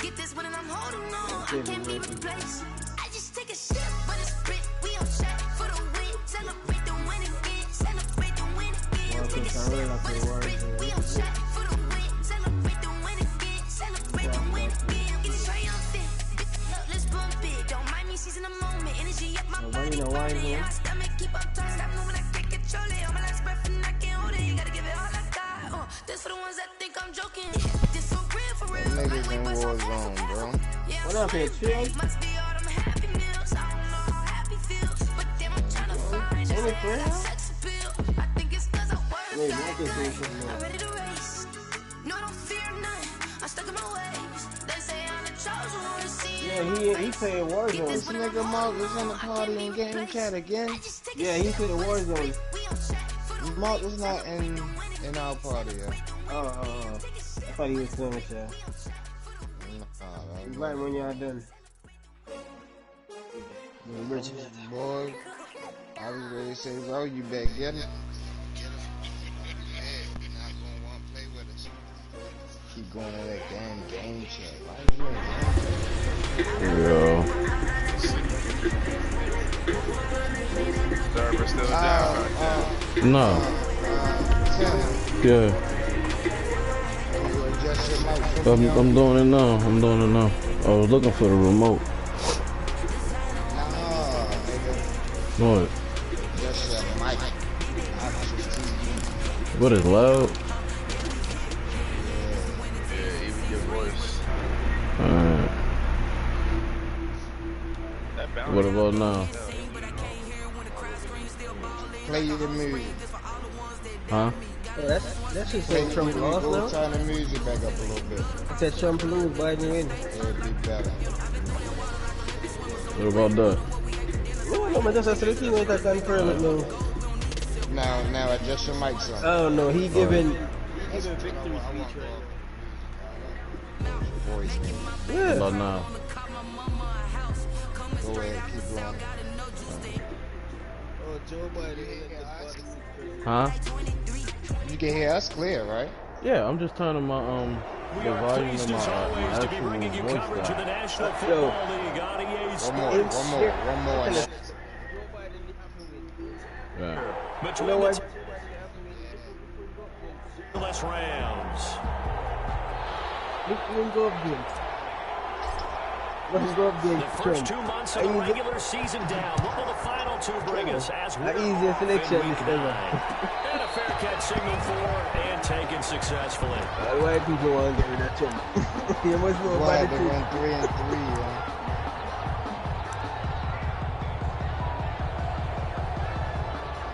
Get this one and I'm holding on. I can't be replaced. I just take a shit, but it's split. We on track for the win. Celebrate the win again. Celebrate the win again. Take a shit, but it's split. We on track for the win. Celebrate the win again. Celebrate the win again. It's triumphant. Let's bump it. Don't mind me seizing the moment. Energy up my body. My stomach keep up tight. Stop moving. I can't control it. On my last breath and I can't hold it. You gotta give it all I got. This for the ones that think I'm joking. This for real, for real. Niggas in war zone, bro. What up here, chill? Any friends? Yeah, he played Warzone. This nigga Mark was in the party and game chat again. Yeah, he played Warzone. Mark was not in our party yet. I thought he was finished, yeah. Right when y'all done. Boy, I was ready to say, bro, you better get it. Keep going to that game chat. Yo. Server still down right there. No. Yeah. I'm doing it now. I was looking for the remote. What? What is loud? Yeah, even your voice. Alright. What about now? Play you the music. Huh? Oh, that should say Trump lost now. Turn the music back up a little bit. It said Trump lose, Biden win. It'll be better. What about that? No, but just a thing I confirm it now. Now adjust your mic some. Oh no, he giving victory speech Voice. Yeah. What about now? Go ahead, keep going. Oh, Joe Biden. Huh? You can hear us clear, right? Yeah, I'm just turning my the volume of my actual voice down. One more. Yeah. But you know what? Less Rams. Let's go up game. Let's go up game. The first 2 months of the regular season down. What will the final two bring us as the easiest selection is ever. And a fair catch signal for and taken successfully. Why people want to get rid of Trump? You must know why about they went 3-3, yeah.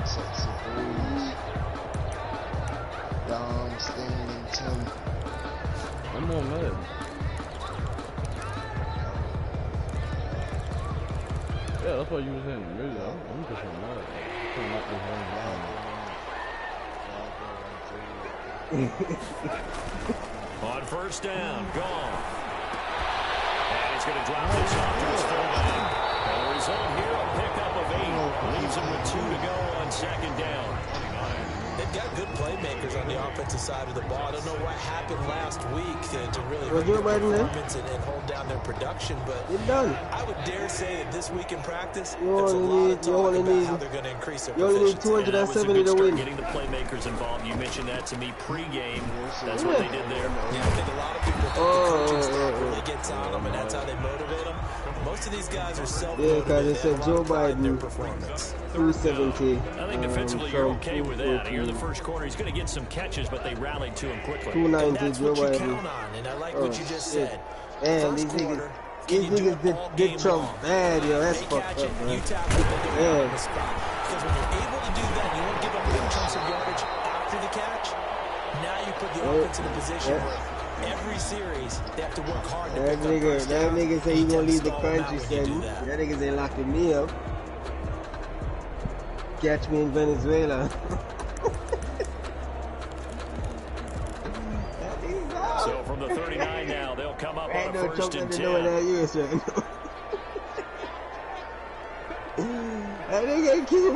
Sexy breeze. Dom, Sting, and Tim. I'm more mad. Yeah, that's why you was in the music. I'm just mad. I'm not this whole On first down, gone. And he's going to drop this off to his fullback. And the result here, a pickup of 8. Leaves him with 2 to go on second down. They've got good playmakers on the offensive side of the ball. I don't know what happened last week to really hurt their performance and hold down their production, but I would dare say that this week in practice, there's a lot of talk about how they're going to increase their proficiency. You only need 270 to win. Getting the playmakers involved. You mentioned that to me pregame. That's what they did there. Yeah, I think a lot of people think the coaching staff really gets on them, and that's how they motivate them. Most of these guys are self-motivated. Yeah, because it said Joe Biden, their performance. 270. I think defensively you're okay with that. Here in the first quarter, he's going to get some catches, but they rallied to him quickly. 290, That's what you count on, and I like what you just said. And these niggas did Trump bad, yo. That's fucked up, man. You tackle them on the spot. Because when you're able to do that, you won't give up big chunks of yardage after the catch. Now you put the offense in a position where every series they have to work hard to pick up first down. That nigga say he gonna leave the country, son. That nigga say locking me up. Catch me in Venezuela. So from the 39 now, they'll come up on a no first and 10. That US right now. That nigga keep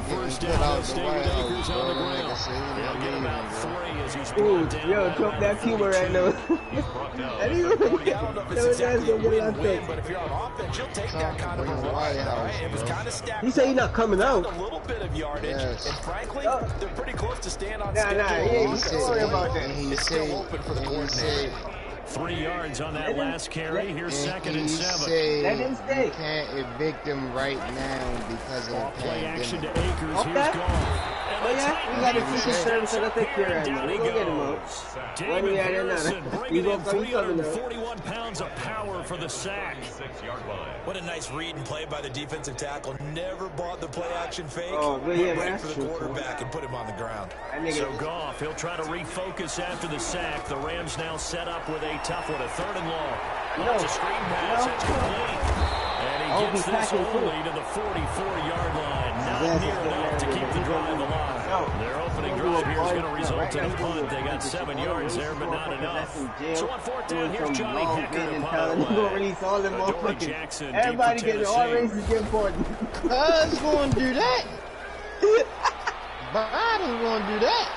First down, they'll stay with Akers on the ground. They'll get about 3 as he's brought down. Yo, Trump that Cuba right now. I don't know if it's exactly a win-win, but if you're on offense, you'll take that kind of a run. Right? It was kind of stacked. He said he's not coming out. A little bit of yardage, and frankly, they're pretty close to staying on schedule. Don't worry about that. It's still open for the coordinator. 3 yards on that last carry. Here's 2nd and 7. Let him stay. You can't evict him right now because of the play action to pandemic. Akers. Here's gone. Oh yeah, we got a secret service so take care of him. We gonna get him out. David Harrison bringing in 341 pounds of power for the sack. What a nice read and play by the defensive tackle. Never bought the play action fake. Oh, but yeah, wait for the quarterback and put him on the ground. So Goff, he'll try to refocus after the sack. The Rams now set up with a tough one, a 3rd and long. It's a screen pass. It's complete. And he gets this only to the 44-yard line. Not near enough to keep the drive alive. Their opening drive here is going to result in a punt. They got 7 yards there, but not enough. So on 4th down, here's Johnny Hecker to punt away. Jackson, everybody getting all races get important. Cuz going to do that. Biden's going to do that.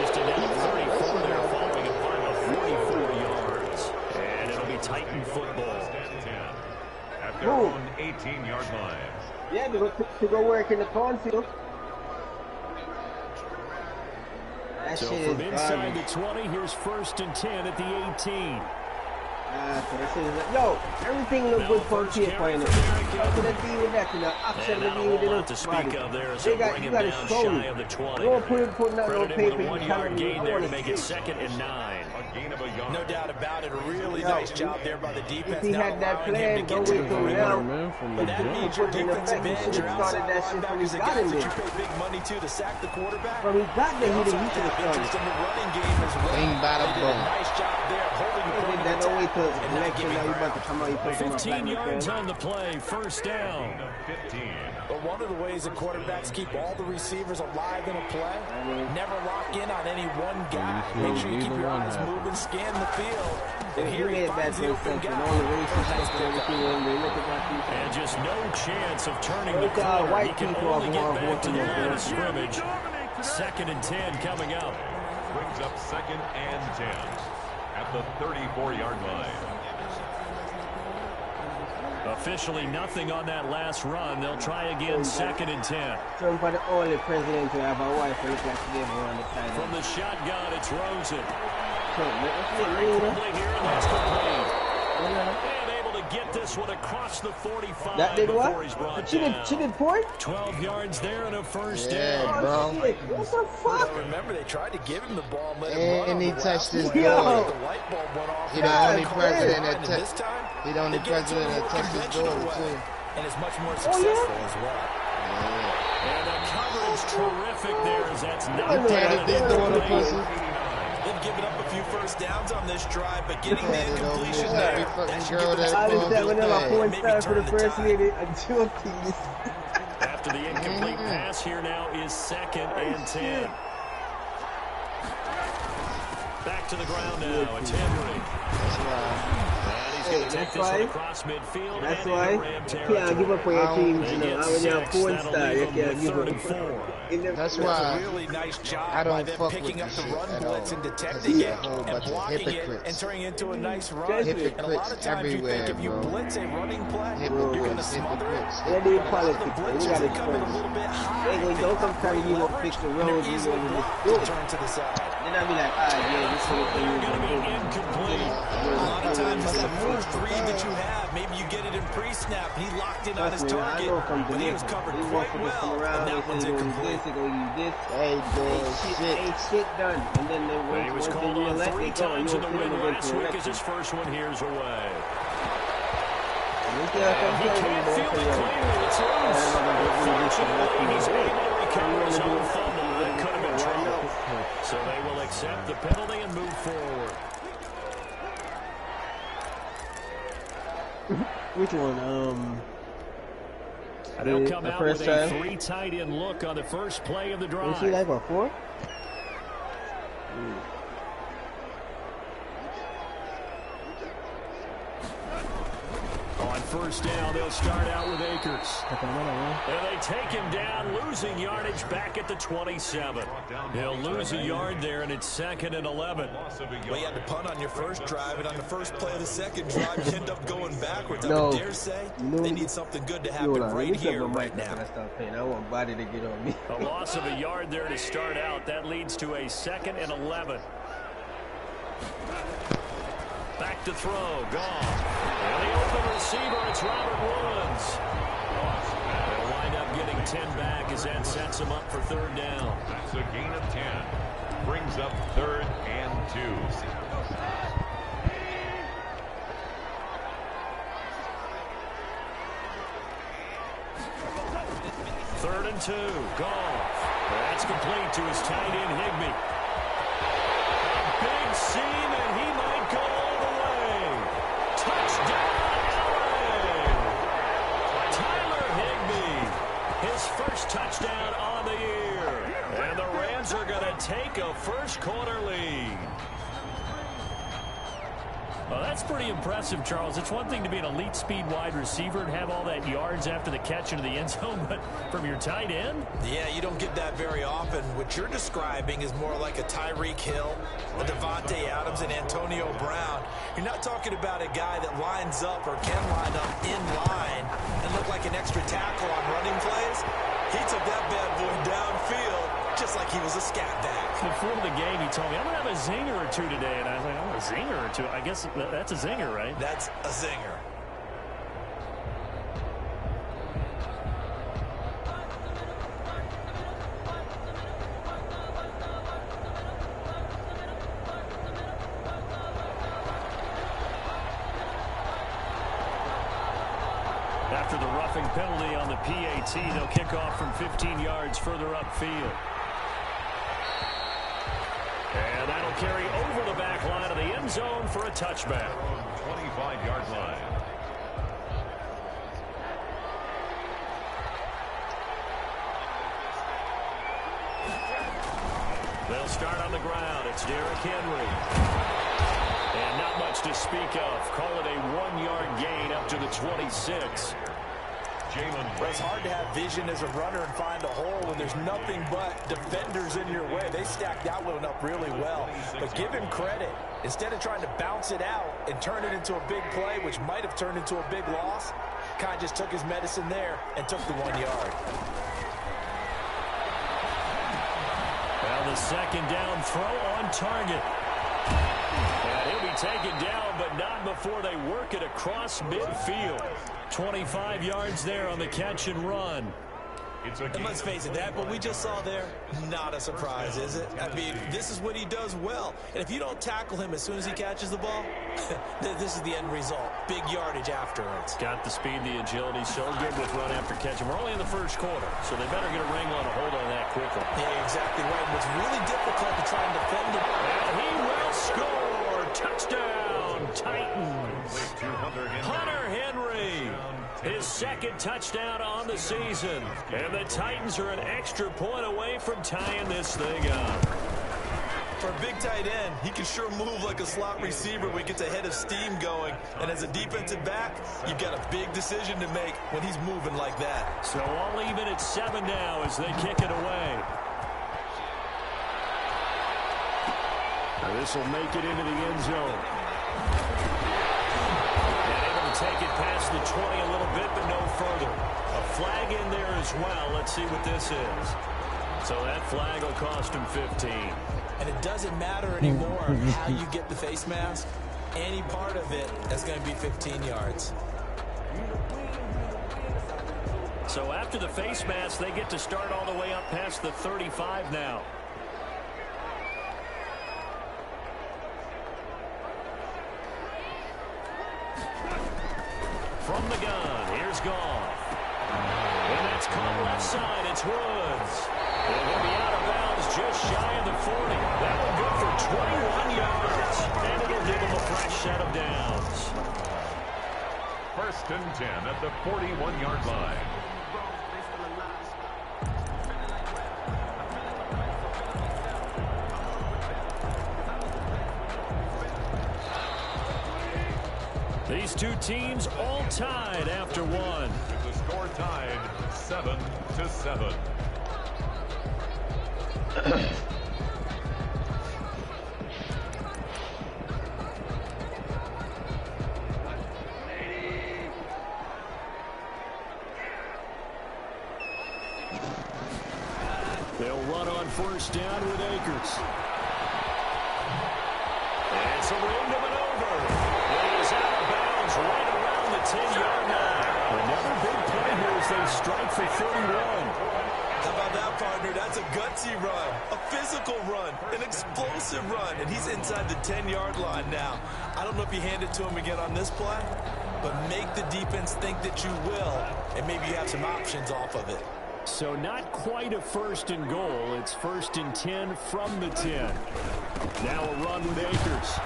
Just a net 34 there, following a punt of 44 yards. And it'll be Titan football. At their own 18-yard line. Yeah, to go work in the cornfield. So from inside the 20, here's 1st and 10 at the 18. Yo, everything look good for paper in it. How could it be with that? You know, option to be with it. Not to speak of there, so bring him down shy of the 20. You won't put out no paper. With a 1-yard gain there to make it 2nd and 9. No doubt about it. A really nice job there by the defense. If he had that plan, don't wait till now. But that means your defensive ends, your outside linebackers, the guys that you pay big money to sack the quarterback. But he got there, he didn't use it. Interest in the running game as well. They did a nice job there holding the point of attack. 15 yards on the play, 1st down. But one of the ways that quarterbacks keep all the receivers alive in a play, never lock in on any one guy. Make sure you keep your eyes moving, scan the field. And here he finds the open guy. And just no chance of turning the corner. He can only get back to the line of scrimmage. 2nd and 10 coming up. Brings up 2nd and 10 at the 34-yard line. Officially nothing on that last run. They'll try again 2nd and 10. Trump are the only president to have a wife who looks like they were on the side. From the shotgun, it's Rosen. Probably here, and that's complete. And able to get this one across the 45 that did before what? he's brought She down. did point? 12 yards there and a 1st Yeah, down. bro. What the fuck? Well, remember, they tried to give him the ball and let him run. And he touched his The door. light bulb went off. He the only president that this time, he the only president that touched his door too. and it's much more successful as well. And the coverage terrific there as that's not They've given up a few 1st downs on this drive, but getting the incompletion there. For the first lady, a joke. After the incomplete pass, here now is 2nd and 10. Back to the ground now. It's Henry. And he's going to take this one across midfield. That's why you can't give up on your teams. You know, when you're a porn star, you can't give up. That's why a really nice job I don't by them fuck picking with up the this run shit blitz at and all. detecting it It's a whole and bunch of blocking it hypocrites. and turning it into a nice run. Hypocrites And a lot of times you think if you everywhere, bro. blitz a running play, you're going to smother it. They need politics. The We blitz got is to coming a little bit high. Hey, when don't come trying to you won't fix the And road, they're you easily know, blocked do to it. turn to the side. Then I'll be like, yeah, this is what Going to be they're incomplete. A lot of times it's that first read that you have. Maybe you get it in pre-snap, and he locked in on his target, but he was covered quite well, and that one's incomplete. Hey, Ain't shit done. And then they He was called on 3 times in the win last week as his first one here's away. He can't feel it clear. It's loose. Unfortunately, he's able to recover his own fumble. That could have been trouble. So they will accept the penalty and move forward. Which one? They'll come out with time? a 3 tight end look on the first play of the drive. Is he like a 4? On first down, they'll start out with Akers. And they take him down, losing yardage back at the 27. He'll lose a yard there, and it's 2nd and 11. Well, you had to punt on your first drive, and on the first play of the second drive, you end up going backwards. No. I would dare say they need something good to happen right here, right now. I want Body to get on me. A loss of a yard there to start out. That leads to a 2nd and 11. Back to throw, gone. And the open receiver, it's Robert Woods. They'll wind up getting 10 back as that sets them up for 3rd down. That's a gain of 10. Brings up 3rd and 2. 3rd and 2, Goff. That's complete to his tight end, Higbee. Big seam, and he might go all the way. Touchdown, LA! Tyler Higbee, his first touchdown on the year. And the Rams are going to take a first-quarter lead. Well, that's pretty impressive, Charles. It's one thing to be an elite speed wide receiver and have all that yards after the catch into the end zone, but from your tight end? Yeah, you don't get that very often. What you're describing is more like a Tyreek Hill, a Devontae Adams, and Antonio Brown. You're not talking about a guy that lines up or can line up in line and look like an extra tackle on running plays. He took that bad boy downfield just like he was a scat back. Before the game, he told me, I'm going to have a zinger or 2 today. And I was like, oh, a zinger or 2? I guess that's a zinger, right? That's a zinger. After the roughing penalty on the PAT, they'll kick off from 15 yards further upfield. And that'll carry over the back line of the end zone for a touchback. 25-yard line. They'll start on the ground. It's Derrick Henry. And not much to speak of. Call it a 1-yard gain up to the 26. It's hard to have vision as a runner and find a hole when there's nothing but defenders in your way. They stacked that one up really well. But give him credit. Instead of trying to bounce it out and turn it into a big play, which might have turned into a big loss, kind of just took his medicine there and took the 1 yard. Well, the second down throw on target. And he'll be taken down, but not before they work it across midfield. 25 yards there on the catch and run. And let's face it, that what we just saw there, not a surprise, is it? I mean, this is what he does well. And if you don't tackle him as soon as he catches the ball, this is the end result. Big yardage afterwards. Got the speed, the agility, so good with run after catch. And we're only in the first quarter, so they better get a wrangle and a hold on that quickly. Yeah, exactly right. What's really difficult to try and defend him. And he will score. Touchdown, Titans. Hunter Henry. His second touchdown on the season. And the Titans are an extra point away from tying this thing up. For a big tight end, he can sure move like a slot receiver when he gets a head of steam going. And as a defensive back, you've got a big decision to make when he's moving like that. So all even at 7 now as they kick it away. This will make it into the end zone. Take it past the 20 a little bit, but no further. A flag in there as well. Let's see what this is. So that flag will cost him 15. And it doesn't matter anymore how you get the face mask. Any part of it is going to be 15 yards. So after the face mask, they get to start all the way up past the 35 now. From the gun, here's Goff. And that's caught left side, it's Woods. And he'll be out of bounds just shy of the 40. That will go for 21 yards. And it'll give him a fresh set of downs. First and 10 at the 41-yard line. These two teams all tied after one. With the score tied 7-7. They'll run on first down with Akers. It's a random maneuver. It is out of bounds right around the 10-yard line. Another big play here as they strike for 31. How about that, partner? That's a gutsy run, a physical run, an explosive run, and he's inside the 10-yard line now. I don't know if you hand it to him again on this play, but make the defense think that you will, and maybe you have some options off of it. So not quite a first and goal. It's first and 10 from the 10. Now a run with Akers.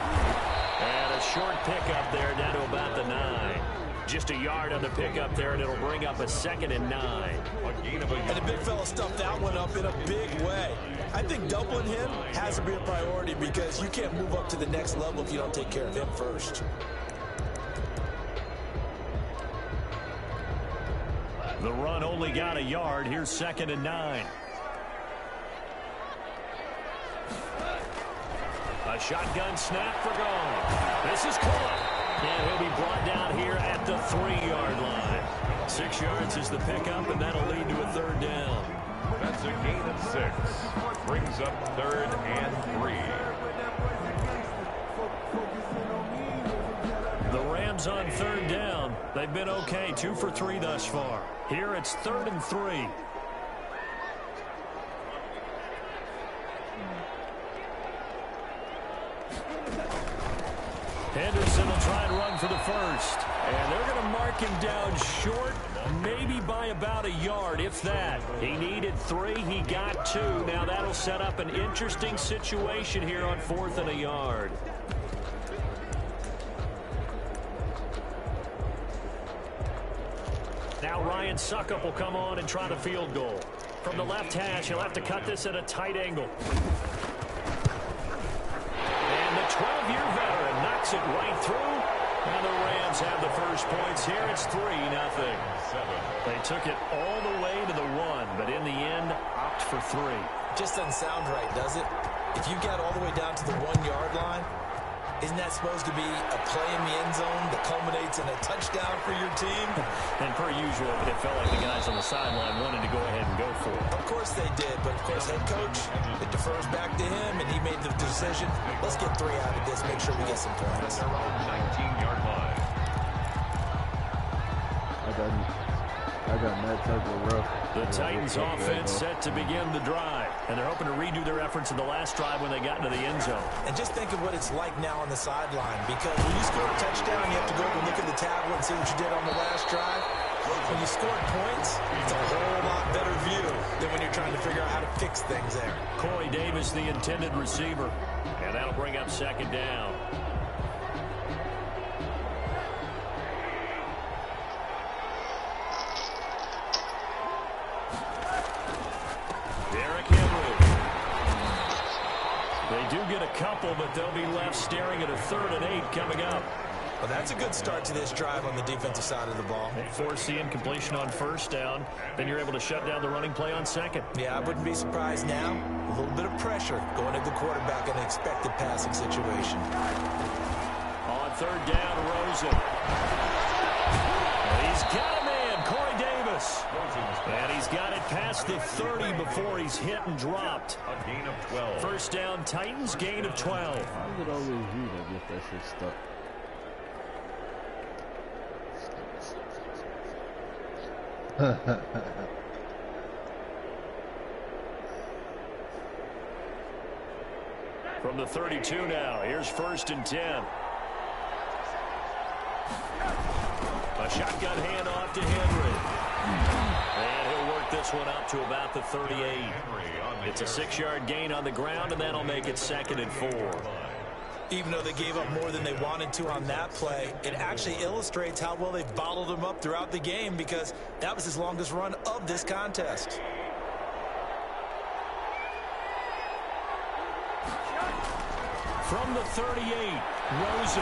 And a short pickup there down to about the 9. Just a yard on the pickup there, and it'll bring up a 2nd and 9. And the big fella stuffed that one up in a big way. I think doubling him has to be a priority because you can't move up to the next level if you don't take care of him first. The run only got a yard. Here's 2nd and 9. A shotgun snap for Gone. This is caught. And he'll be brought down here at the 3-yard line. 6 yards is the pickup, and that'll lead to a 3rd down. That's a gain of 6. Brings up 3rd and 3. The Rams on 3rd down. They've been okay, 2 for 3 thus far. Here it's 3rd and 3. Henderson will try and run for the first. And they're going to mark him down short, maybe by about a yard, if that. He needed 3. He got 2. Now that'll set up an interesting situation here on 4th and a yard. Now Ryan Suckup will come on and try the field goal. From the left hash, he'll have to cut this at a tight angle. And the 12-year veteran knocks it right through. And the Rams have the first points here. It's 3-0. They took it all the way to the 1, but in the end, opt for 3. Just doesn't sound right, does it? If you got all the way down to the 1-yard line, isn't that supposed to be a play in the end zone that culminates in a touchdown for your team? And per usual, it felt like the guys on the sideline wanted to go ahead and go for it. Of course they did, but of course head coach, it defers back to him, and he made the decision. Let's get 3 out of this, make sure we get some points. 19-yard line. I got that type of rough. The Titans offense set to begin the drive, and they're hoping to redo their efforts in the last drive when they got into the end zone. And just think of what it's like now on the sideline, because when you score a touchdown, you have to go over and look at the tablet and see what you did on the last drive. When you scored points, it's a whole lot better view than when you're trying to figure out how to fix things there. Corey Davis, the intended receiver, and that'll bring up 2nd down. They do get a couple, but they'll be left staring at a 3rd and 8 coming up. Well, that's a good start to this drive on the defensive side of the ball. Force incompletion on 1st down. Then you're able to shut down the running play on 2nd. Yeah, I wouldn't be surprised now. A little bit of pressure going to the quarterback in an expected passing situation. On 3rd down, Rosen. And he's got a man, Corey Davis. And he's got it past the 30 before he's hit and dropped. A gain of 12. 1st down, Titans, gain of 12. Why is it always you that get that shit stuck? From the 32 now, here's 1st and 10. A shotgun handoff to Henry. And he'll work this one up to about the 38. It's a 6-yard gain on the ground, and that'll make it 2nd and 4. Even though they gave up more than they wanted to on that play, it actually illustrates how well they've bottled him up throughout the game, because that was his longest run of this contest. From the 38, Rosen.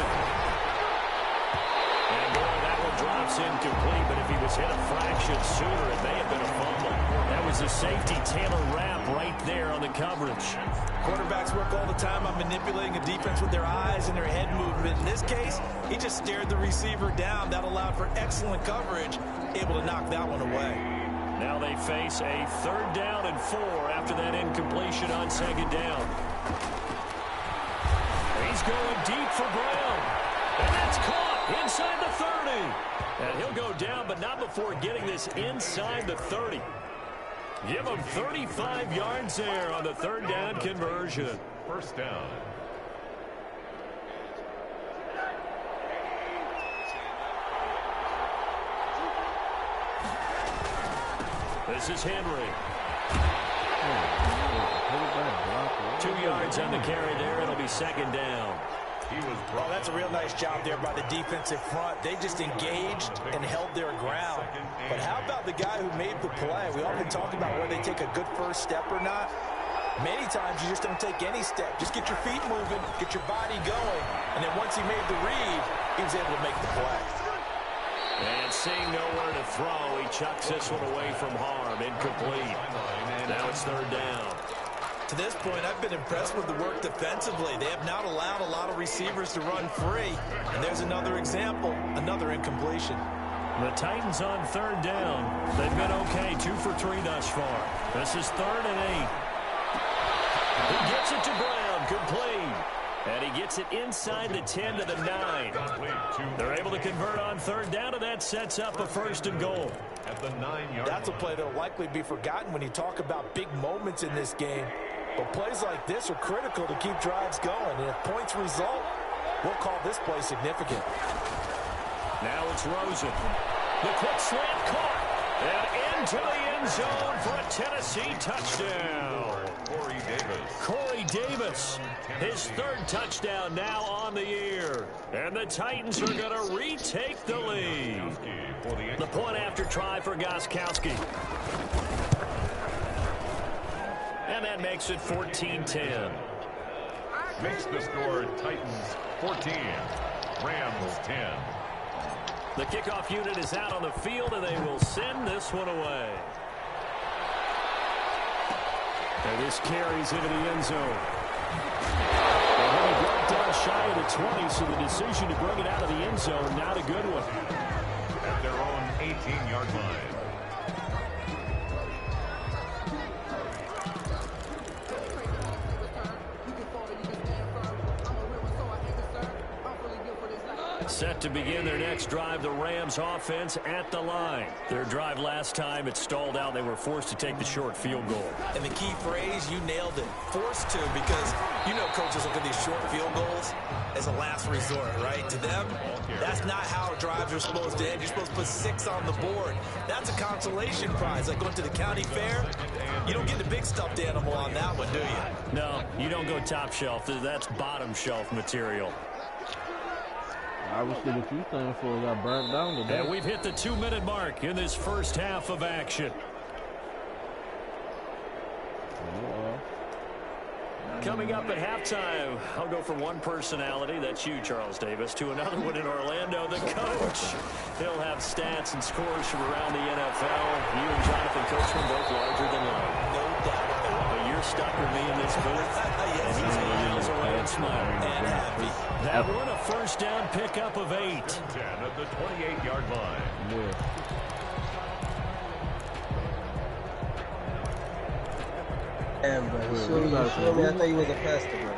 And boy, that one drops incomplete, but if he was hit a fraction sooner, it may have been a fumble. That was the safety, Taylor Rapp, right there on the coverage. Quarterbacks work all the time on manipulating a defense with their eyes and their head movement. In this case, he just stared the receiver down. That allowed for excellent coverage, able to knock that one away. Now they face a 3rd down and 4 after that incompletion on 2nd down. He's going deep for Brown. And that's caught inside the 30. And he'll go down, but not before getting this inside the 30. Give him 35 yards there on the 3rd down conversion. 1st down. This is Henry. 2 yards on the carry there. It'll be 2nd down. Well, that's a real nice job there by the defensive front. They just engaged and held their ground. But how about the guy who made the play? We often talk about whether they take a good first step or not. Many times you just don't take any step. Just get your feet moving, get your body going. And then once he made the read, he was able to make the play. And seeing nowhere to throw, he chucks this one away from harm. Incomplete. Now it's 3rd down. To this point, I've been impressed with the work defensively. They have not allowed a lot of receivers to run free. And there's another example, another incompletion. The Titans on 3rd down. They've been okay, 2 for 3 thus far. This is 3rd and 8. He gets it to Brown, complete. And he gets it inside the 10 to the 9. They're able to convert on 3rd down, and that sets up a 1st and goal. At the 9-yard That's a play that will likely be forgotten when you talk about big moments in this game. But plays like this are critical to keep drives going. And if points result, we'll call this play significant. Now it's Rosen. The quick slant caught. And into the end zone for a Tennessee touchdown. Corey Davis, his 3rd touchdown now on the year. And the Titans are going to retake the lead. The point after try for Gostkowski. And that makes it 14-10. Makes the score Titans 14, Rams 10. The kickoff unit is out on the field, and they will send this one away. And this carries into the end zone. And he brought down shy of the 20, so the decision to bring it out of the end zone, not a good one. At their own 18-yard line. Set to begin their next drive, the Rams offense at the line. Their drive last time, it stalled out. They were forced to take the short field goal. And the key phrase, you nailed it. Forced to, because you know coaches look at these short field goals as a last resort, right? To them, that's not how drives are supposed to end. You're supposed to put 6 on the board. That's a consolation prize. Like going to the county fair, you don't get the big stuffed animal on that one, do you? No, you don't go top shelf. That's bottom shelf material. Obviously, the few things for got burnt down today. And we've hit the 2-minute mark in this first half of action. Coming up at halftime, I'll go from one personality, that's you, Charles Davis, to another one in Orlando, the coach. He'll have stats and scores from around the NFL. You and Jonathan Coachman both larger than life. No doubt. But you're stuck with me in this booth. Yes, and he's away and smiling. And happy. That one, a 1st down pickup of 8. 10 at the 28-yard line. Yeah. Damn, bro. I thought you was a pastor, bro.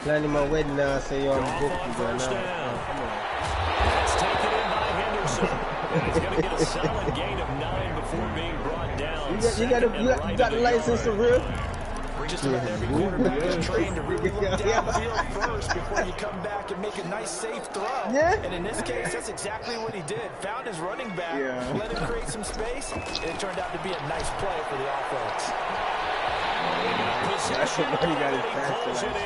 Planning my wedding now, I say, yo, I'm booked, bro. Now. Come on. That's taken in by Henderson. And he's going to get a solid gain of 9 before being brought down. You got the license to real? Just about every quarterback is trained to really look downfield first before you come back and make a nice, safe throw. Yeah. And in this case, that's exactly what he did. Found his running back, let him create some space, and it turned out to be a nice play for the offense. Possession. He got his pass Pulls it in.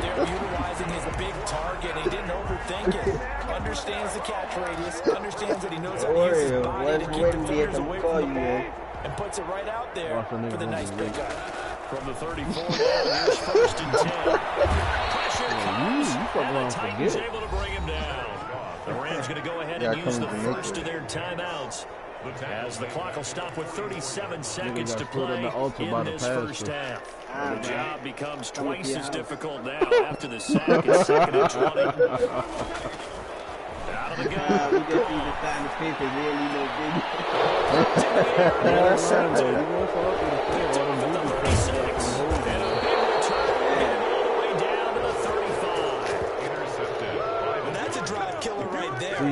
They're utilizing his big target. He didn't overthink it. Understands the catch radius. Understands that he knows how to use his body to keep defenders away from the ball. And puts it right out there for the nice pickup. From the 34 down, here's first and 10. Pressure comes, and the Titans able to bring him down. The Rams going to go ahead and use the first of their timeouts, as the clock will stop with 37 seconds to play in this first half. The job becomes twice as difficult now after the sack. It's 2nd and 20. Out of the gun. We just need to sign the paper. We ain't need no big.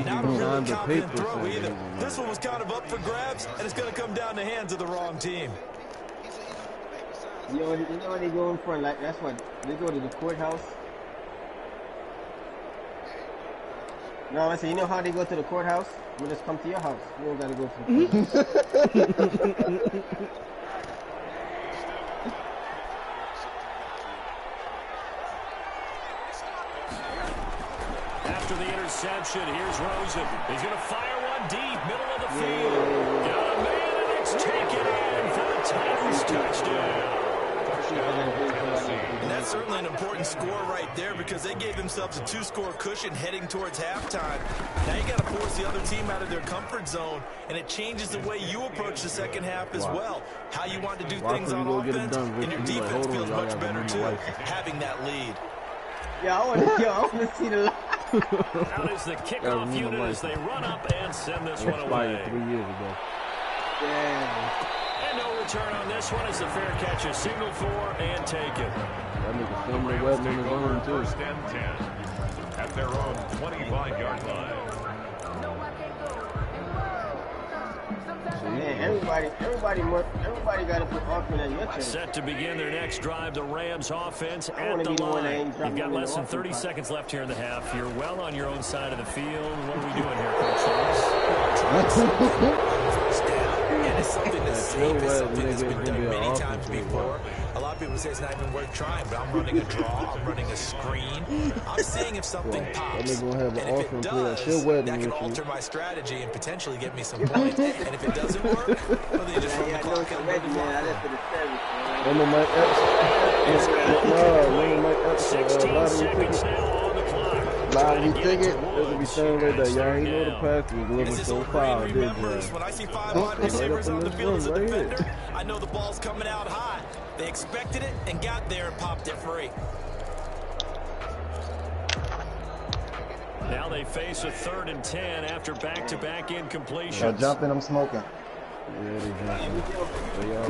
Not a really confident throw either. This one was kind of up for grabs, and it's going to come down the hands of the wrong team. You know what they go in for? Like, that's what they go to the courthouse. No, I said, you know how they go to the courthouse? We'll just come to your house. We don't got to go to the courthouse. After the interception, here's Rosen. He's going to fire one deep, middle of the field. Got a man, and it's taken in for the Titans touchdown. And that's certainly an important score right there, because they gave themselves a 2-score cushion heading towards halftime. Now you got to force the other team out of their comfort zone, and it changes the way you approach the second half as well. How you want to do things on offense, and your defense feels much better too, having that lead. Yeah, I want to see the line. Out is the kickoff unit as they run up and send this one away. 3 years ago. And no return on this one as the fair catch is signaled for and taken. That nigga filmed the web in his own too. First and 10 at their own 25-yard line. Man, everybody got to put offense at your team. Set to begin their next drive, the Rams offense at the line. You've got less than 30 seconds left here in the half. You're well on your own side of the field. What are we doing here, Coach? And it's something that's safe. It's something that's been done many times before. A lot of people say it's not even worth trying, but I'm running a draw. I'm running a screen. I'm seeing if something pops. And if it does, that can alter my strategy and potentially get me some points. And if it doesn't work, well, then you just run the clock out. 16 seconds now on the clock. Live, you think it? It'll be saying right there. Y'all ain't know the pass was delivered so far, did you? When I see 5 wide receivers on the field as a defender, I know the ball's coming out high. They expected it and got there and popped it free. Now they face a 3rd and 10 after back-to-back incompletions. Y'all jumping, I'm smoking.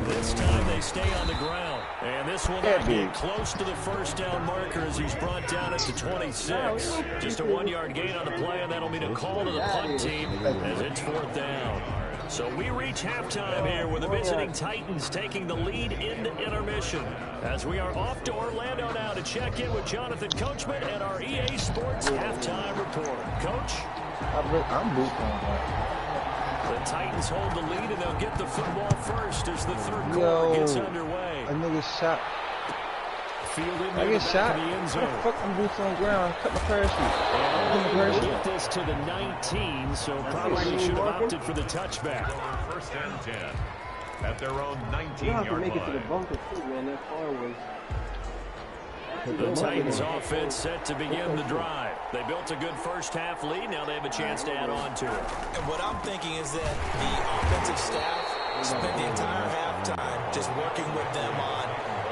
This time they stay on the ground. And this will not get close to the first down marker as he's brought down at the 26. Just a 1-yard gain on the play, and that'll mean a call to the punt team as it's 4th down. So we reach halftime here with the visiting Titans taking the lead into intermission. As we are off to Orlando now to check in with Jonathan Coachman and our EA Sports halftime report. Coach? I'm boosting that. The Titans hold the lead, and they'll get the football first as the 3rd quarter gets underway. A nigga shot. Fielded I get shot. What the fuck, I'm boots on the ground. Cut my parachute. Get this to the 19, so probably should have opted for the touchback. First and 10 at their own 19-yard line. Make it to the bunker too, man. That far away. The Titans offense set to begin the drive. They built a good first half lead. Now they have a chance to add on to it. And what I'm thinking is that the offensive staff spent the entire halftime just working with them on,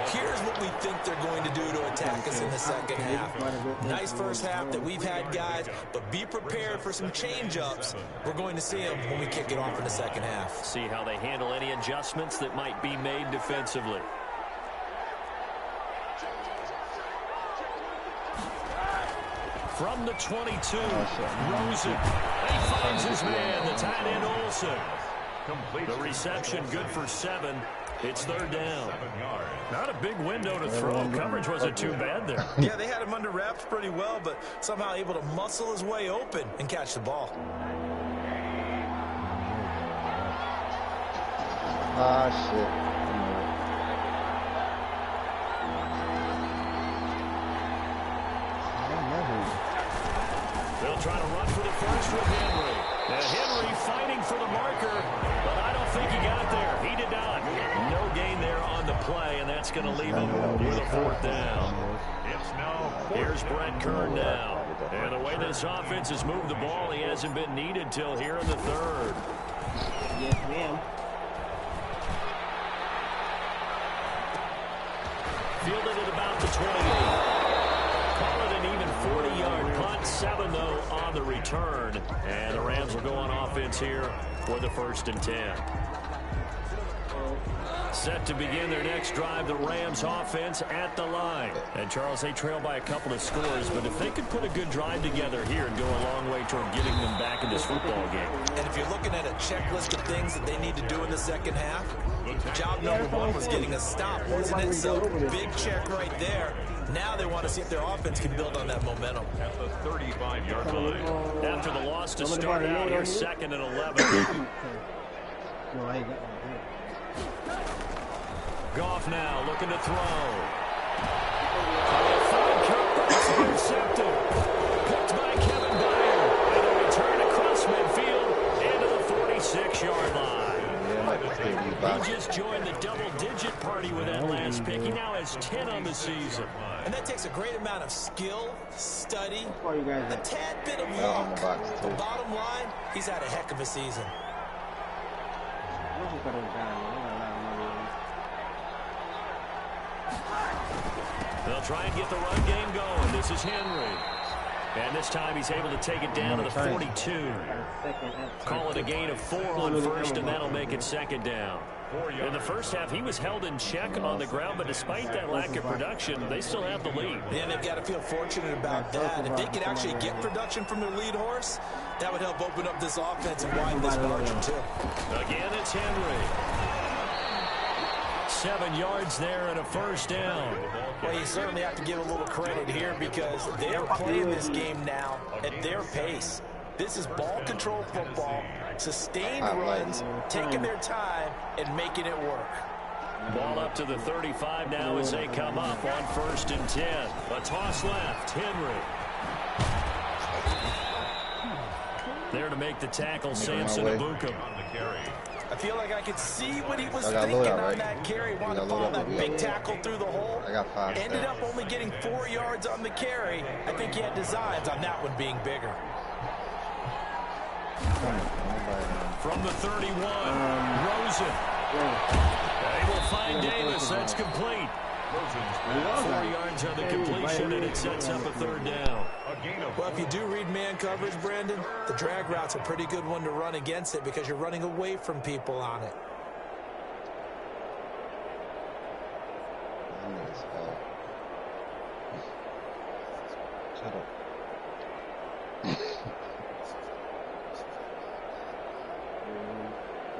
here's what we think they're going to do to attack us in the second half. Nice first half that we've had, guys, but be prepared for some change-ups. We're going to see them when we kick it off in the second half. See how they handle any adjustments that might be made defensively. From the 22, Rosen. He finds his man, the tight end Olsen. The reception good for 7. It's 3rd down. Not a big window to throw. Coverage wasn't too bad there. Yeah, they had him under wraps pretty well, but somehow able to muscle his way open and catch the ball. Ah, shit. They'll try to run for the first with Henry. And Henry fighting for the marker, but I don't think he got there. He did not. No gain there on the play, and that's going to leave him with a 4th down. It's now Here's Brett Kern now. And the way this offense has moved the ball, he hasn't been needed till here in the 3rd. Yes, ma'am. Fielded at about the 28. Call it an even 40-yard punt. 7, though, on the return. And the Rams will go on offense here for the 1st and 10. Set to begin their next drive, the Rams offense at the line. And, Charles, they trail by a couple of scores, but if they could put a good drive together here and go a long way toward getting them back in this football game. And if you're looking at a checklist of things that they need to do in the second half, job number 1 was getting a stop, wasn't it? So, big check right there. Now they want to see if their offense can build on that momentum. at the 35-yard line. After the loss to start out, here's 2nd and 11. No, I ain't got that. Goff now looking to throw. Intercepted. Picked by Kevin Byard. And a return across midfield into the 46-yard line. He just joined the double-digit party with that last pick. He now has 10 on the season. And that takes a great amount of skill, study, a tad bit of on the luck. box, too. But bottom line, he's had a heck of a season. They'll try and get the run game going. This is Henry. And this time he's able to take it down to the 42. Call it a gain of 4 on 1st, and that'll make it 2nd down. In the first half, he was held in check on the ground, but despite that lack of production, they still have the lead. Yeah, they've got to feel fortunate about that. If they could actually get production from their lead horse, that would help open up this offense and widen this margin, too. Again, it's Henry. 7 yards there and a 1st down. Well, you certainly have to give a little credit here because they're playing this game now at their pace. This is ball control football, sustained runs, taking their time and making it work. Ball up to the 35 now as they come up on 1st and 10. A toss left, Henry. There to make the tackle, Samson Abuka. I feel like I could see what he was thinking on that carry. Wanted to follow that big tackle through the hole. Ended up only getting 4 yards on the carry. I think he had designs on that one being bigger. From the 31, Rosen. They will find Davis. That's complete. 4 yards on the completion, and it sets up a 3rd down. Well, if you do read man coverage, Brandon, the drag route's a pretty good one to run against it because you're running away from people on it. Shut up.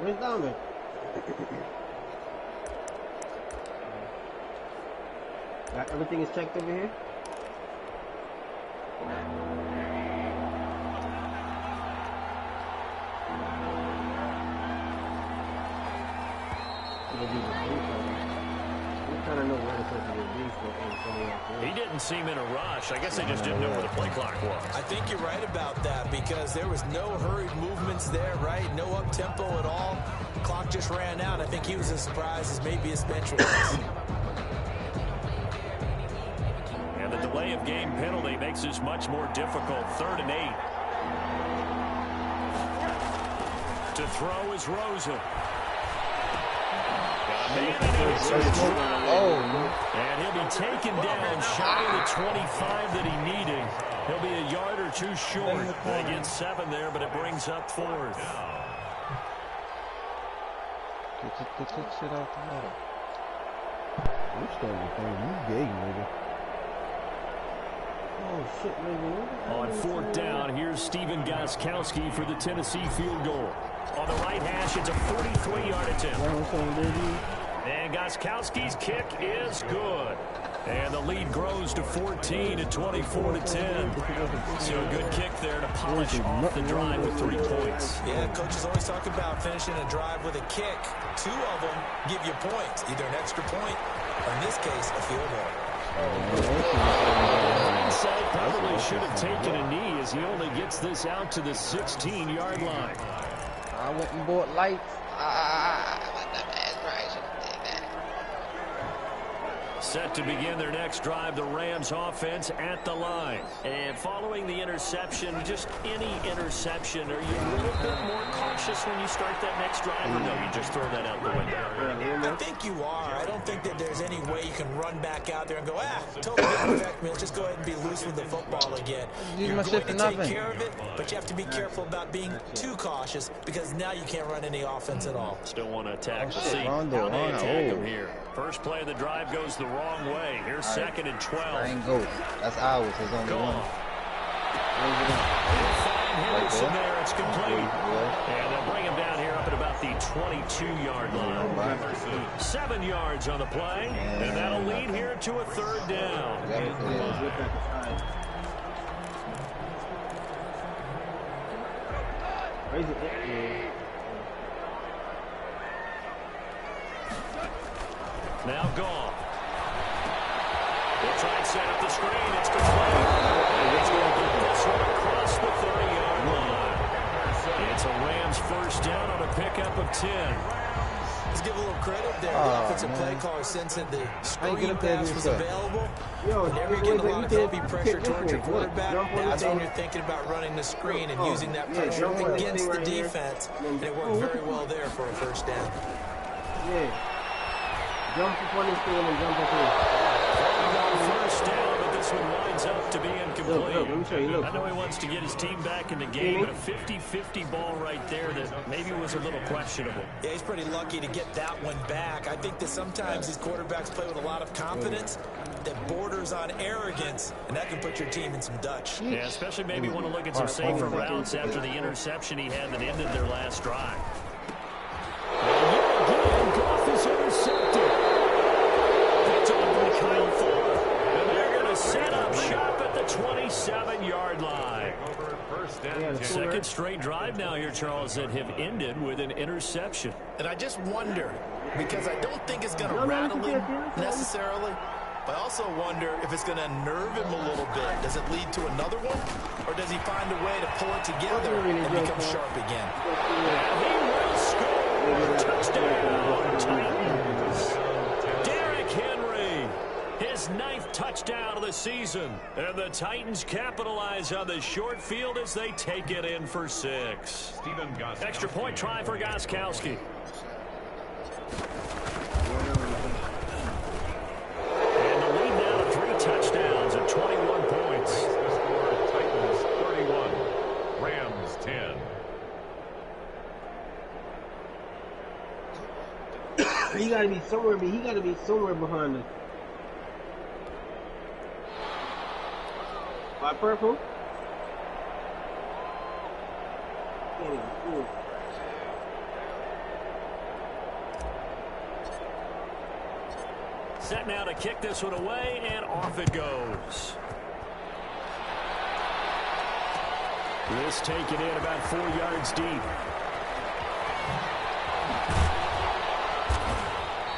Where's Dominic? Everything is checked over here? He didn't seem in a rush. I guess they just didn't know where the play clock was. I think you're right about that because there was no hurried movements there, right? No up-tempo at all. Clock just ran out. I think he was as surprised as maybe his bench was. And the delay of game penalty makes this much more difficult. 3rd and 8. To throw is Rosen. And he'll be taken down shy of the 25 that he needed. He'll be a yard or 2 short. They get 7 there, but it brings up 4th. Get your shit out the water. You starting to think you gay, nigga. Oh, shit, nigga. On 4th down, here's Steven Gostkowski for the Tennessee field goal. On the right hash, it's a 43-yard attempt. And Gostkowski's kick is good. And the lead grows to 14 at 24-10. So a good kick there to polish off the drive with 3 points. Yeah, coaches always talk about finishing a drive with a kick. 2 of them give you points, either an extra point or, in this case, a field goal. Hindsight probably should have taken a knee as he only gets this out to the 16-yard line. I went and bought lights. Set to begin their next drive, the Rams offense at the line. And following the interception, just any interception, are you a little bit more cautious when you start that next drive, or no, you just throw that out the window? I think you are. I don't think that there's any way you can run back out there and go, totally didn't affect me. Let's just go ahead and be loose with the football again. You're going to take care of it, but you have to be careful about being too cautious because now you can't run any offense at all. Still want to attack the seat. How they attack him here. First play of the drive goes the wrong way. Here's 2nd and 12. I ain't go. That's ours. There's only one. Henderson there. It's complete. And they'll bring him down here up at about the 22-yard line. 7 yards on the play. And that'll lead here to a 3rd down. Now gone. They'll try and set up the screen. It's complete. It's going to get this one across the 30-yard line. It's a Rams first down on a pickup of 10. Let's give a little credit there. The offensive play caller sensed that the screen pass was available. Whenever you're getting a lot of heavy pressure towards your quarterback, that's when you're thinking about running the screen and using that pressure against the defense. And it worked very well there for a first down. Jump upon his field and jump up here. First down, but this one winds up to be incomplete. Let me show you. I know he wants to get his team back in the game, but a 50-50 ball right there that maybe was a little questionable. Yeah, he's pretty lucky to get that one back. I think that sometimes these quarterbacks play with a lot of confidence that borders on arrogance, and that can put your team in some Dutch. Yeah, especially maybe want to look at some safer routes after the interception he had that ended their last drive. Goff is intercepted. It's over to Kyle Fuller. And they're going to set up shop at the 27-yard line. Second straight drive now here, Charles, that have ended with an interception. And I just wonder, because I don't think it's going to rattle him necessarily, but I also wonder if it's going to nerve him a little bit. Does it lead to another one? Or does he find a way to pull it together and become sharp again? He will score. Touchdown, Titans. Derrick Henry, his 9th touchdown of the season. And the Titans capitalize on the short field as they take it in for 6. Extra point try for Gostkowski. And the lead now to 3 touchdowns and 21 points. Titans 31, Rams 10. He gotta be somewhere. He gotta be somewhere behind us. By purple. Set now to kick this one away, and off it goes. This taken in about 4 yards deep.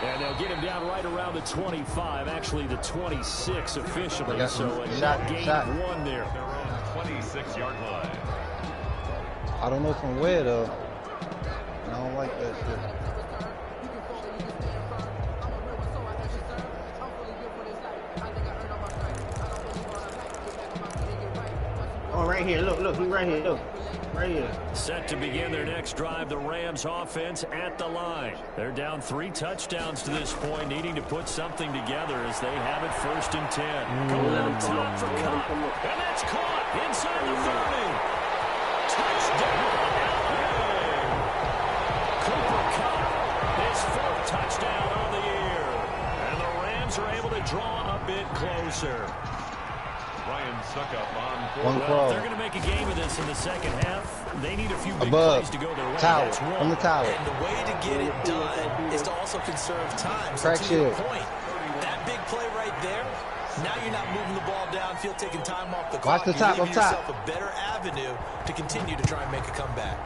And they'll get him down right around the 25, actually the 26 officially. So a net gain of 1 there. They're on the 26-yard line. I don't know from where though. I don't like that shit. Oh, right here. Look, he's right here. Look. Right here. Set to begin their next drive, the Rams offense at the line. They're down 3 touchdowns to this point, needing to put something together as they have it 1st and 10. Going on top for Cup. And that's caught inside the 30. Touchdown, LA. Cooper Cup, his 4th touchdown on the year. And the Rams are able to draw a bit closer. Ryan Suckup on One well, crawl. if they're going to make a game of this in the second half, they need a few big Above. plays to go their way. Tower. That's one. On the tower. And the way to get it done is to also conserve time. So Crack to your shield. point, that big play right there downfield, taking time off the Watch clock. the top, You're up leaving top. yourself a better avenue to continue to try and make a comeback.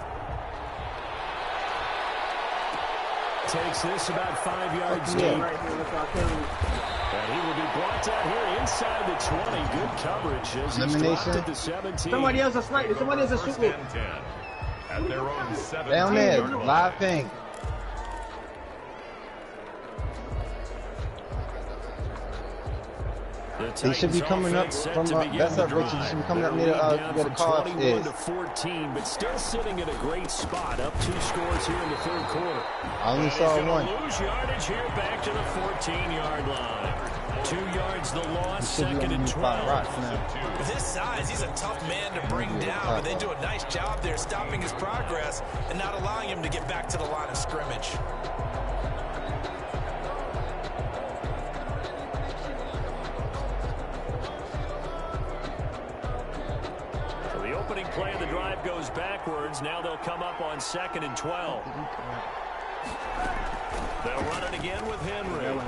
Takes this about 5 yards deep. Right here, look out there. And he will be blocked out here inside the 20. Good coverage as he's dropped at the 17. Somebody else is sniping. Somebody else is First shooting. and 10. At their own 7. Down there, live ping. He should be coming up from that's up, Richard. He should be coming up near where the car is. 14, but still sitting at a great spot. Up 2 scores here in the third quarter. I only saw one. Lose yardage here back to the 14-yard line. 2 yards the loss, second and 12. With his size, he's a tough man to bring down, but they do a nice job there stopping his progress and not allowing him to get back to the line of scrimmage. Opening play of the drive goes backwards. Now they'll come up on 2nd and 12. They'll run it again with Henry. And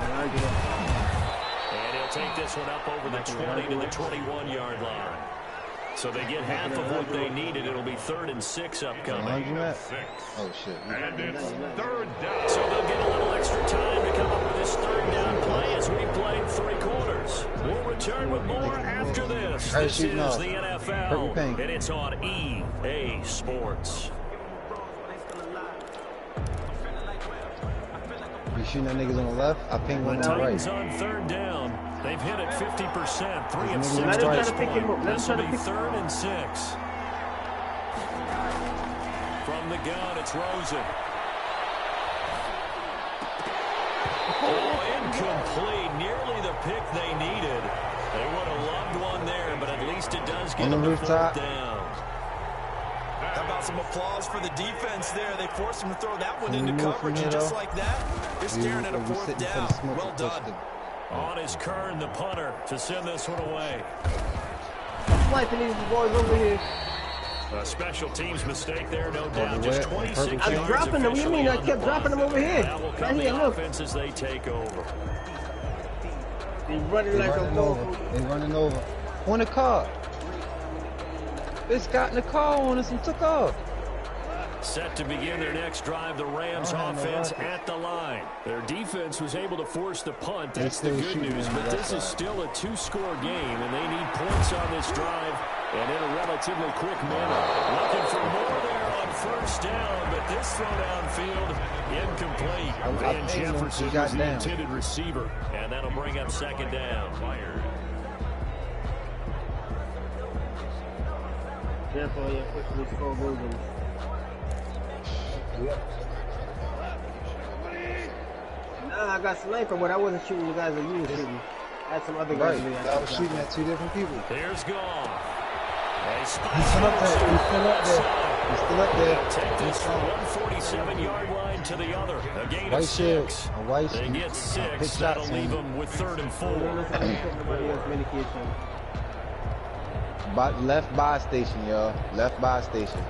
he'll take this one up over the 20 to the 21-yard line. So they get half of what they needed. It'll be 3rd and 6 upcoming. Oh, shit. And it's 3rd down. So they'll get a little extra time to come up with this 3rd down play as we played 3 quarters. We'll return with more after this. This is the NFL, and it's on EA Sports. You shooting that niggas on the left? I ping one on the right. Titans on 3rd down. They've hit it 50%. 3 of 6 Let to him this try to pick him point. up. Let him This try will to be pick him 3rd and 6. From the gun, it's Rosen. Oh, incomplete. Nearly the pick they needed. They would have loved one there, but at least it does get them to 4th down. How about some applause for the defense there? They forced him to throw that one into coverage, and just like that, you're staring at a 4th down. Well done. On is Kern, the punter, to send this one away. I'm swiping these boys over here. A special teams mistake there, no doubt. Just 26 yards. I'm dropping them. What do you mean? I kept dropping them over here. That will come the offense as they take over. He's running like a bull. They running over. On the car. It's got in the car on us and took off. Set to begin their next drive, the Rams offense at the line. Their defense was able to force the punt. That's the good news, but this is still a 2-score game, and they need points on this drive and in a relatively quick manner. Looking for more there on 1st down, but this throw downfield incomplete. Van Jefferson was the intended receiver, and that'll bring up 2nd down. Careful, you're pushing these 4 buildings. Nah, I got sniper, but I wasn't shooting the guys that you were shooting. I had some other guys. I was shooting at 2 different people. There's Gall. He's still up there. He's still up there. He's still up there. Take this from 147-yard line to the other. A gain of 6. They get 6. That'll leave them with 3rd and 4. Left by station, y'all. Left by station.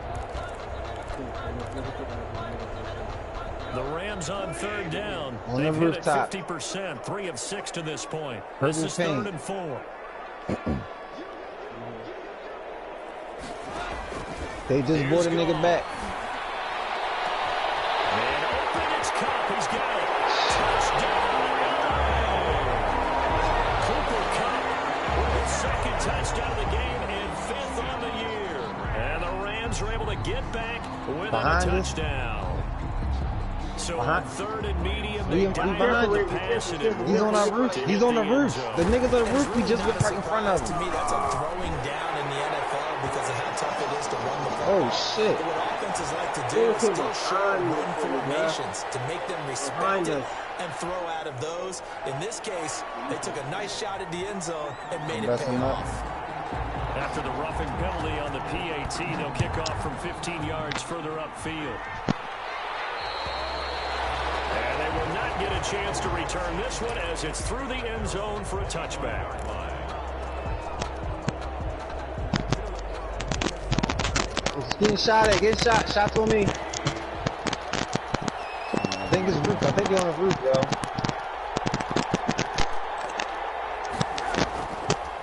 The Rams on 3rd down. On They've the hit rooftop. it 50%. 3 of 6 to this point. Hurt This is his pain. 3rd and 4. They just brought a nigga back. And open, it's Cup. He's got it. Touchdown, Cooper Cup with his 2nd touchdown of the game and 5th on the year. And the Rams are able to get back with a touchdown. So on 3rd and medium, they dive the pass. He's on our roof. He's on the roof. The niggas on the roof, we just went right in front of him. To me, that's a throwing down in the NFL because of how tough it is to run the ball. Oh, shit. But what offenses like to do is still short run formations to make them respect it and throw out of those. In this case, they took a nice shot at the end zone and made it pay off. After the roughing penalty on the PAT, they'll kick off from 15 yards further upfield. And they will not get a chance to return this one as it's through the end zone for a touchback. It's getting shot at. Getting shot. Shots on me. I think it's roof. I think they're on the roof, yo.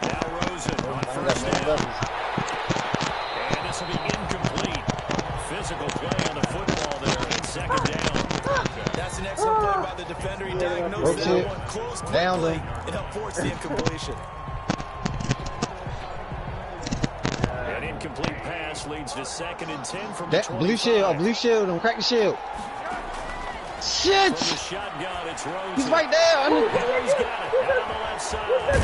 Now Rosen. Found him. And help force the incompletion. An incomplete pass leads to 2nd and 10 from that the 25. blue shield, don't crack the shield. Shit! From the shotgun, it's Rosen. He's right there. He's got it out on the left side.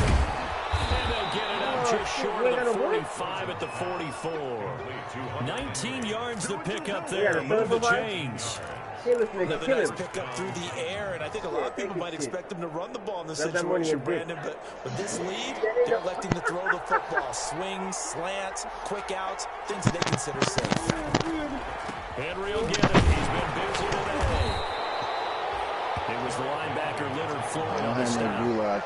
And they'll get it up just short of the 45 at the 44. 19 yards to pick up there. Move the chains. Another nice pickup through the air, and I think a lot of people might expect them to run the ball in this situation, Brandon, but with this lead, they're electing to throw the football. Swings, slants, quick outs, things that they consider safe. Henry will get it. He's been busy today. It was the linebacker Leonard Floyd on the stop.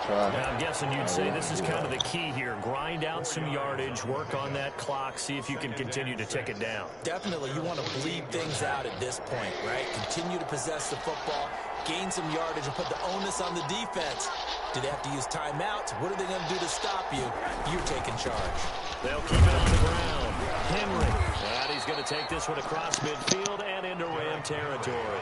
Now, I'm guessing you'd say this is kind of the key here. Grind out some yardage, work on that clock, see if you can continue to tick it down. Definitely, you want to bleed things out at this point, right? Continue to possess the football, gain some yardage, and put the onus on the defense. Do they have to use timeouts? What are they going to do to stop you? You're taking charge. They'll keep it on the ground. Henry. And he's going to take this one across midfield and into Ram territory.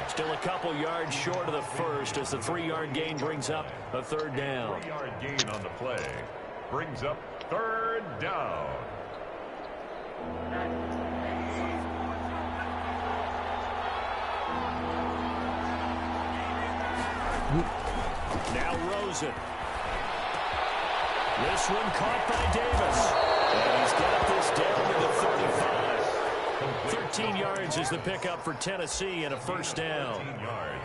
Still a couple yards short of the first as the 3-yard gain brings up a 3rd down. 3-yard gain on the play brings up 3rd down. Now Rosen. This one caught by Davis. And he's got this down to the 35. 13 yards is the pickup for Tennessee and a 1st down.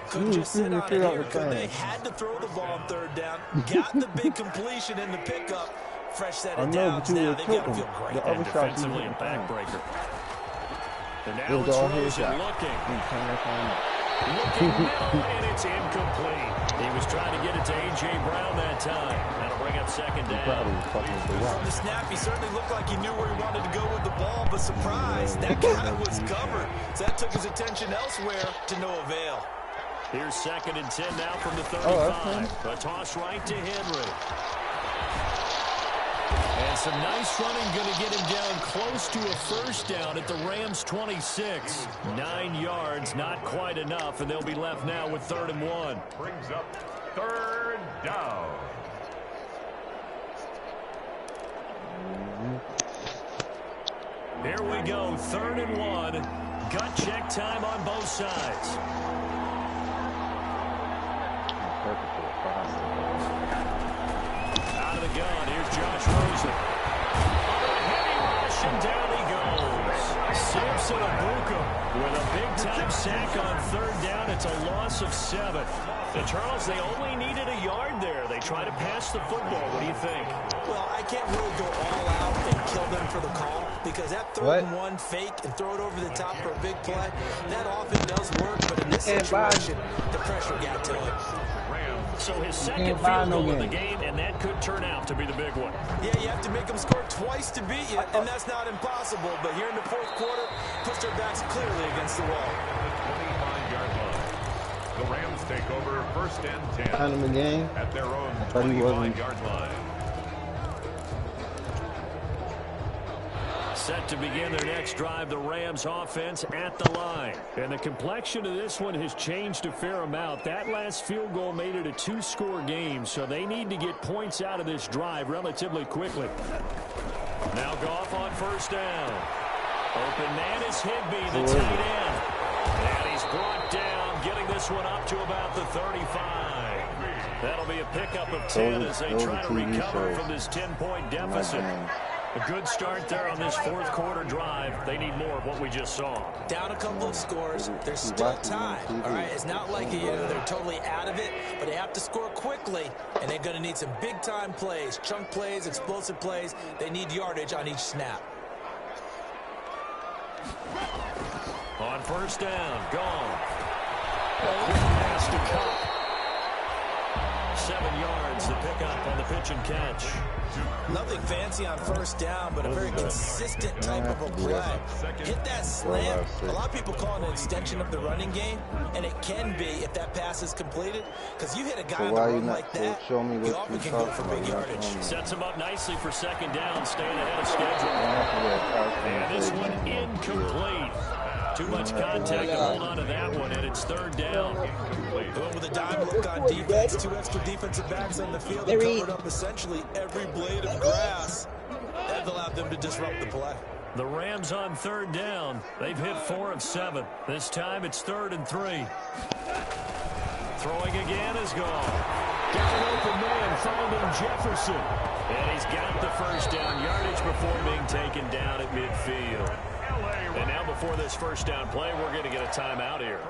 Couldn't just sit on it here, because they had to throw the ball on 3rd down. Got the big completion in the pickup. Fresh set of downs now. They got to feel great. And defensively a backbreaker. And now it's Rosen looking. Looking middle, and it's incomplete. He was trying to get it to A.J. Brown that time. That'll bring up 2nd down. From the snap, he certainly looked like he knew where he wanted to go with the ball, but surprise, that guy was covered. So that took his attention elsewhere to no avail. Here's 2nd and 10 now from the 35. A toss right to Henry. And some nice running going to get him down close to a 1st down at the Rams 26. 9 yards, not quite enough, and they'll be left now with 3rd and 1. Brings up 3rd down. Here we go, 3rd and 1. Gut check time on both sides. Out of the gun, here's Josh Rosen. Heavy rush, and down he goes. Samson Abuka with a big-time sack on 3rd down. It's a loss of 7. The Charles, they only needed a yard there. They try to pass the football. What do you think? Well, I can't really go all out and kill them for the call, because that 3rd and 1 fake and throw it over the top for a big play, that often does work, but in this situation, the pressure got to him. So his 2nd field goal of the game, and that could turn out to be the big one. Yeah, you have to make them score twice to beat you, and that's not impossible. But here in the 4th quarter, puts their backs clearly against the wall. The Rams take over 1st and 10 Kind of a game. at their own I thought he wasn't. 25-yard line. Set to begin their next drive, the Rams offense at the line. And the complexion of this one has changed a fair amount. That last field goal made it a 2-score game, so they need to get points out of this drive relatively quickly. Now Goff on 1st down. Open man is Higbee, the tight end. And he's brought down, getting this one up to about the 35. That'll be a pickup of 10 as they try to recover from this 10-point deficit. A good start there on this 4th quarter drive. They need more of what we just saw. Down a couple of scores. There's still time. All right, it's not like they're totally out of it, but they have to score quickly, and they're going to need some big-time plays, chunk plays, explosive plays. They need yardage on each snap. On 1st down, gone. Pass to Cup. 7 yards to pick up on the pitch and catch. Nothing fancy on 1st down, but a very consistent type of a play. Hit that slant. A lot of people call it an extension of the running game, and it can be if that pass is completed, because you hit a guy on the run like that, you often can go for big yardage. Sets him up nicely for 2nd down, staying ahead of schedule. And this one incomplete. Too much contact to hold on to that one, and it's third down. Going with a dime look on defense, 2 extra defensive backs on the field and covered up essentially every blade of grass. That allowed them to disrupt the play. The Rams on third down. They've hit 4 of 7. This time it's 3rd and 3. Throwing again is gone. Got an open man, finding Jefferson. And he's got the first down yardage before being taken down at midfield. And now before this first down play, we're going to get a timeout here.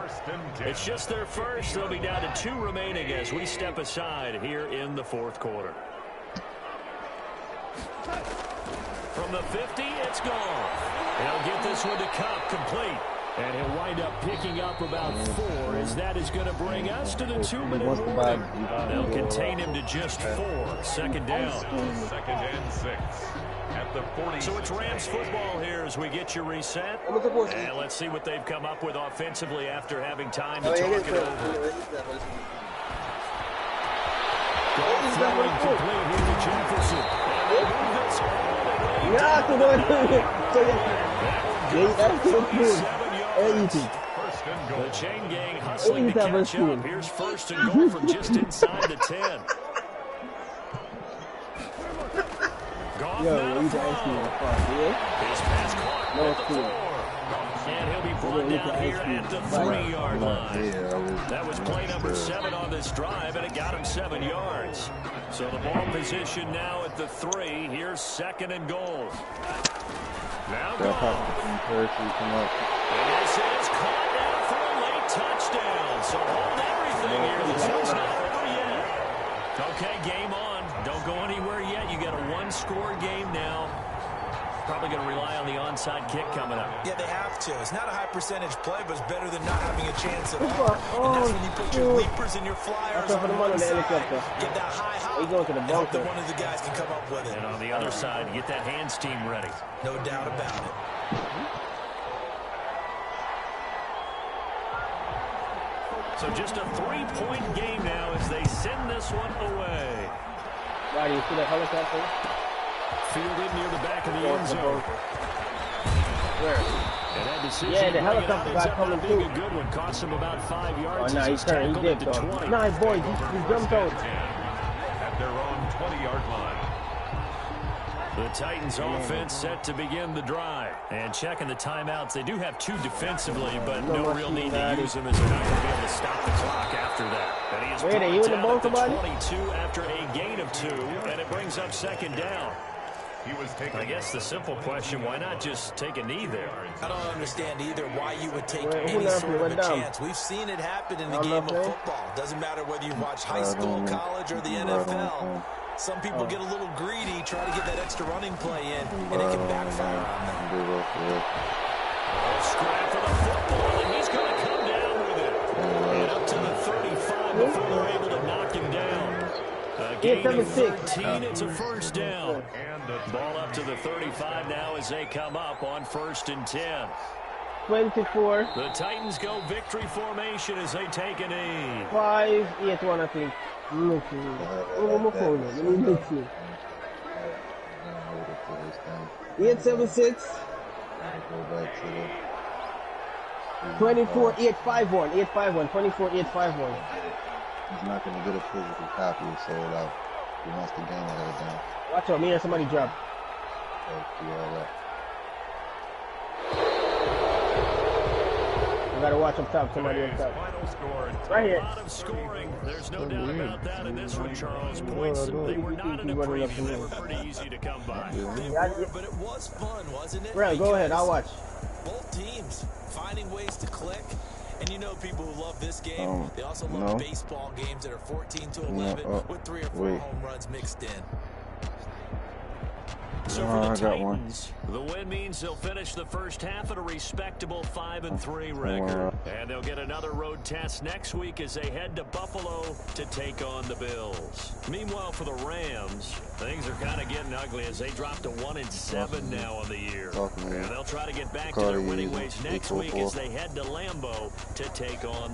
It's just their first. They'll be down to 2 remaining as we step aside here in the 4th quarter. From the 50, it's gone. He'll get this one to Cup, complete. And he'll wind up picking up about 4 as that is going to bring us to the 2-minute warning. They'll contain him to just 4. Second down. 2nd and 6. At the 40. So it's Rams football here as we get you reset. And let's see what they've come up with offensively after having time to talk it over. Throwing complete here to Jefferson. And they move this all the way The chain gang hustling to catch up. Here's 1st and goal from just inside the 10. Goff now to throw. His pass caught at the 4. And he'll be brought down here at the 3-yard line. That was play number 7 on this drive, and it got him 7 yards. So the ball position now at the 3. Here's 2nd and goal. Now Goff. And this is caught down for a late touchdown. So hold everything here. The show's not over yet. Okay, game on. Don't go anywhere yet. You got a 1-score game now. Probably going to rely on the onside kick coming up. Yeah, they have to. It's not a high percentage play, but it's better than not having a chance at all. And that's when you put your leapers and your flyers on one side. Get that high hop. And hope that one of the guys can come up with it. And on the other side, get that hands team ready. No doubt about it. So just a 3-point game now as they send this one away. Wow, do you see that helicopter? Fielded near the back of the end zone. Where? Yeah, the helicopter got coming through. A good one, cost him about 5 yards. Oh, no, he turned. He did, though. Nice, boy. He jumped out. At their own 20-yard line. The Titans offense set to begin the drive. And checking the timeouts. They do have 2 defensively, but no real need to use them as they're not going to be able to stop the clock after that. And he is brought down at the 22 after a gain of 2, and it brings up 2nd down. I guess the simple question, why not just take a knee there? I don't understand either why you would take any sort of a chance. We've seen it happen in the game of football. Doesn't matter whether you watch high school, college, or the NFL. Some people get a little greedy, try to get that extra running play in, and it can backfire on them. Scrap for the football, and he's going to come down with it. And up to the 35 before they're able to knock him down. A gain of 13, it's a 1st down. Ball up to the 35 now as they come up on 1st and 10. 24. The Titans go victory formation as they take a knee. 5-8-1, I think. Let me look. 8-7-6. 24-8-5-1. 8-5-1. 24-8-5-1. He's not going to get a physical copy, so out. He wants to gain it all down. Watch out, me and somebody drop. I gotta watch up top, somebody up top. Right here. A lot of scoring. There's no doubt about that in this one, Charles. Points, they were not in a preview. They were pretty easy to come by. But it was fun, wasn't it? Right, go ahead, I'll watch. Both teams finding ways to click. And you know people who love this game, they also love baseball games that are 14-11 with 3 or 4 home runs mixed in. So for the Titans, the win means they'll finish the first half at a respectable 5-3 record. And they'll get another road test next week as they head to Buffalo to take on the Bills. Meanwhile, for the Rams, things are kind of getting ugly as they drop to 1-7 now on the year. And they'll try to get back to their winning ways next week as they head to Lambeau to take on the